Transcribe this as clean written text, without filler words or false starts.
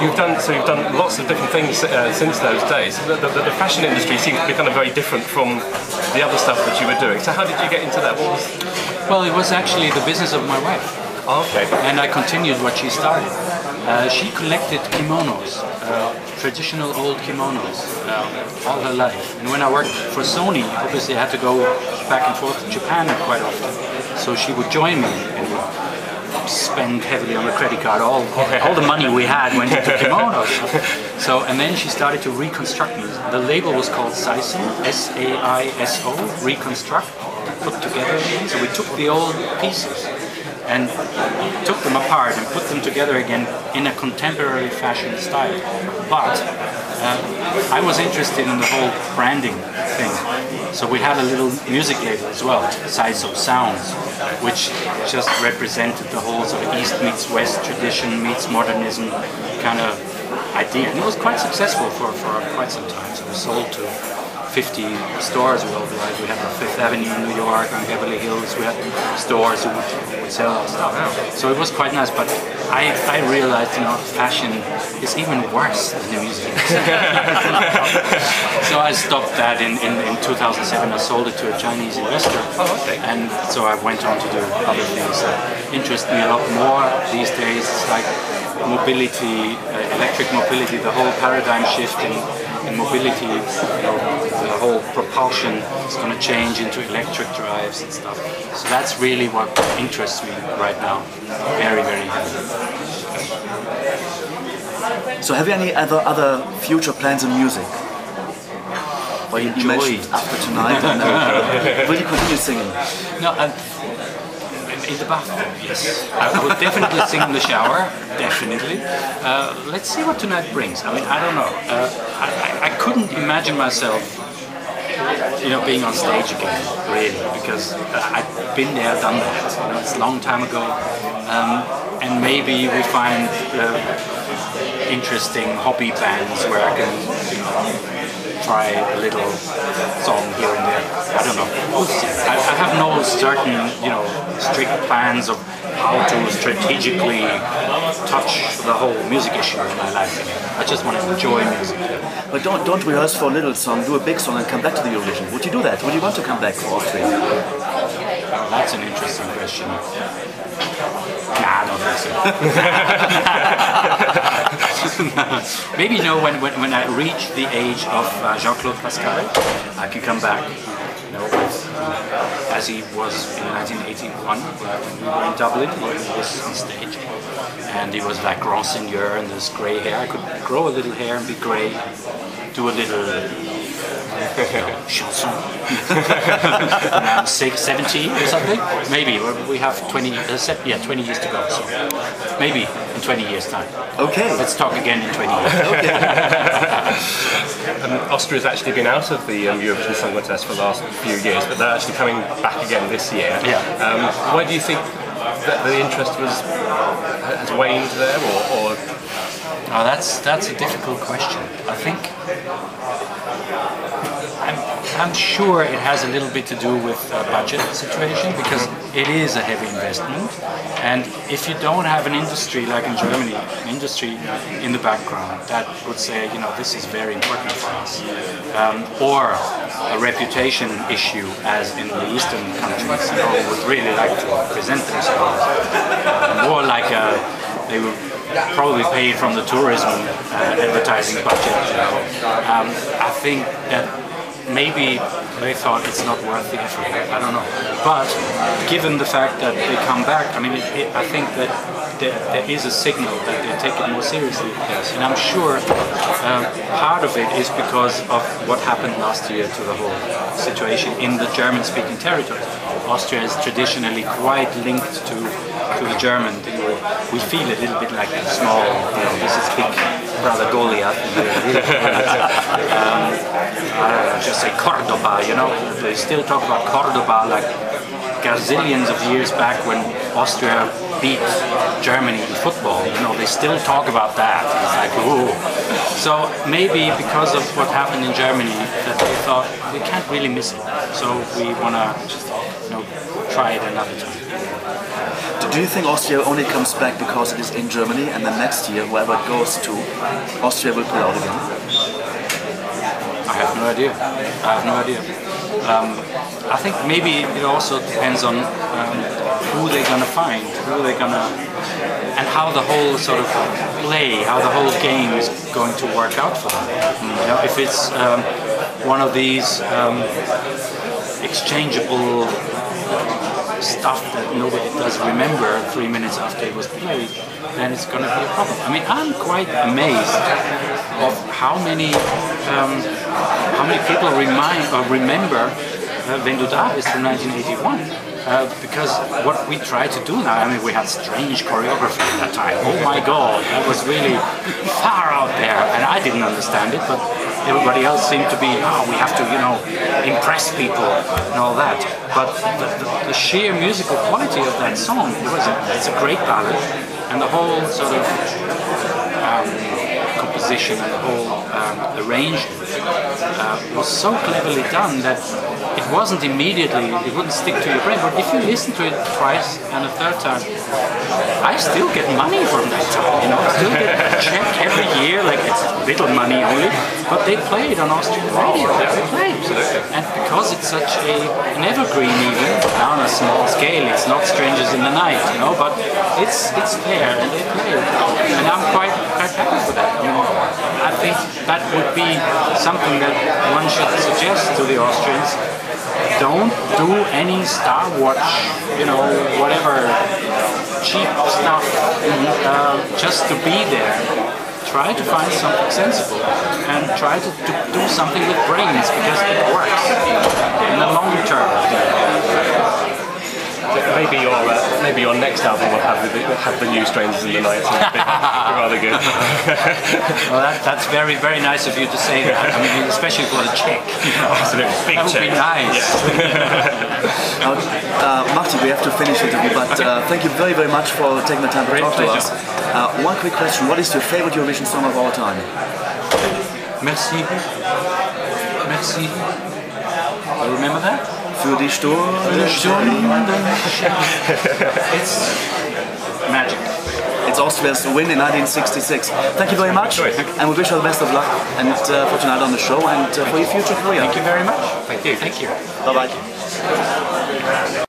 you've done lots of different things since those days. The fashion industry seems to be kind of very different from the other stuff that you were doing. So how did you get into that? Well, it was actually the business of my wife. Oh, okay. And I continued what she started. She collected kimonos, traditional old kimonos, all her life. And when I worked for Sony, obviously I had to go back and forth to Japan quite often. So she would join me and would spend heavily on the credit card. All the money we had went into kimonos. So, and then she started to reconstruct them. The label was called Saiso, S-A-I-S-O, reconstruct, put together again. So we took the old pieces and took them apart and put them together again in a contemporary fashion style. But I was interested in the whole branding thing. So we had a little music label as well, Saiso Sounds, which just represented the whole sort of East meets West, tradition meets modernism kind of idea. And it was quite successful for quite some time. So we sold to 50 stores worldwide. We had on Fifth Avenue in New York, on Beverly Hills. We had stores who would sell our stuff. So it was quite nice, but I realized, you know, fashion is even worse than the music. So I stopped that in 2007. I sold it to a Chinese investor. Oh, okay. And so I went on to do other things that interest me a lot more these days. It's like mobility, electric mobility, the whole paradigm shift in mobility, you know, the whole propulsion is going to change into electric drives and stuff. So that's really what interests me right now, very, very heavily. So have you any other future plans in music? Well, you mentioned after tonight, and will you continue singing? No, in the bathroom, yes. I would definitely sing in the shower, definitely. Let's see what tonight brings. I mean, I don't know. I couldn't imagine myself, you know, being on stage again, really, because I've been there, done that. You know, it's a long time ago, and maybe we find interesting hobby bands where I can, you know, try a little song here and there. I don't know. We'll see. I have no certain, you know, strict plans of how to strategically touch the whole music issue in my life. I just want to enjoy music. But don't rehearse for a little song, do a big song and come back to the Eurovision. Would you do that? Would you want to come back for Austria? Oh, that's an interesting question. Nah, I don't think so. Maybe, you know, when I reach the age of Jean-Claude Pascal, I can come back, you know, as he was in 1981 when we were in Dublin, where he was on stage. And he was like grand seigneur and this grey hair. I could grow a little hair and be grey, do a little chanson. And I'm 70 or something. Maybe we have 20 years to go. So maybe in 20 years' time. Okay. Let's talk again in 20 years. Austria's actually been out of the Eurovision Song Contest for the last few years, but they're actually coming back again this year. Yeah. Why do you think that the interest has waned there, or? Oh, that's a difficult question. I think I'm sure it has a little bit to do with budget situation, because it is a heavy investment, and if you don't have an industry like in Germany, an industry in the background that would say, you know, this is very important for us, or a reputation issue as in the Eastern countries, you know, would really like to present themselves more like they would probably pay from the tourism advertising budget. You know. I think that maybe they thought it's not worth the effort. I don't know. But given the fact that they come back, I mean, I think that there is a signal that they take it more seriously. Yes. And I'm sure part of it is because of what happened last year to the whole situation in the German-speaking territory. Austria is traditionally quite linked to the German. We feel a little bit like a small, you know, this is big brother Goliath. Just say Cordoba, you know. They still talk about Cordoba like gazillions of years back when Austria beat Germany in football. You know, they still talk about that. It's like, ooh. So maybe because of what happened in Germany, that they thought we can't really miss it. So we want to, you know, try it another time. Do you think Austria only comes back because it is in Germany, and then next year, whoever it goes to, Austria will pull out again? I have no idea. I have no idea. I think maybe it also depends on who they're gonna find, and how the whole sort of play, how the whole game is going to work out for them. You know, if it's one of these exchangeable stuff that nobody does remember 3 minutes after it was played, then it's going to be a problem. I mean, I'm quite amazed of how many people remember Wenn du da bist from 1981. Because what we try to do now, I mean, we had strange choreography at that time. Oh my God, that was really far out there, and I didn't understand it, but everybody else seemed to be, oh, we have to, you know, impress people and all that. But the sheer musical quality of that song, it's a great ballad, and the whole sort of composition and the whole arrangement was so cleverly done that it wasn't immediately, it wouldn't stick to your brain, but if you listen to it twice and a third time, I still get money from that time, you know, I still get a check every year, like it's little money only, but they play it on Austrian radio, they play it. And because it's such an evergreen even, on a small scale, it's not Strangers in the Night, you know, but it's there and they play it. And I'm quite happy for that. I mean, I think that would be something that one should suggest to the Austrians. Don't do any Star Watch, you know, whatever cheap stuff just to be there. Try to find something sensible and try to do something with brains, because it works in the long term. Maybe your next album will have the new Strangers in the Night. Rather good. Well, that's very, very nice of you to say that. I mean, especially for the check. You know, absolutely, big that would check. be nice. Now, Marty, we have to finish the interview, but thank you very, very much for taking the time to talk to us. One quick question: what is your favorite Eurovision song of all time? Merci. Merci. You remember that? Für die Stunde. It's magic. It's Austria's win in 1966. Thank you very much, and we wish you the best of luck and for tonight on the show and for your future career. Thank you very much. Thank you. Thank you. Bye bye.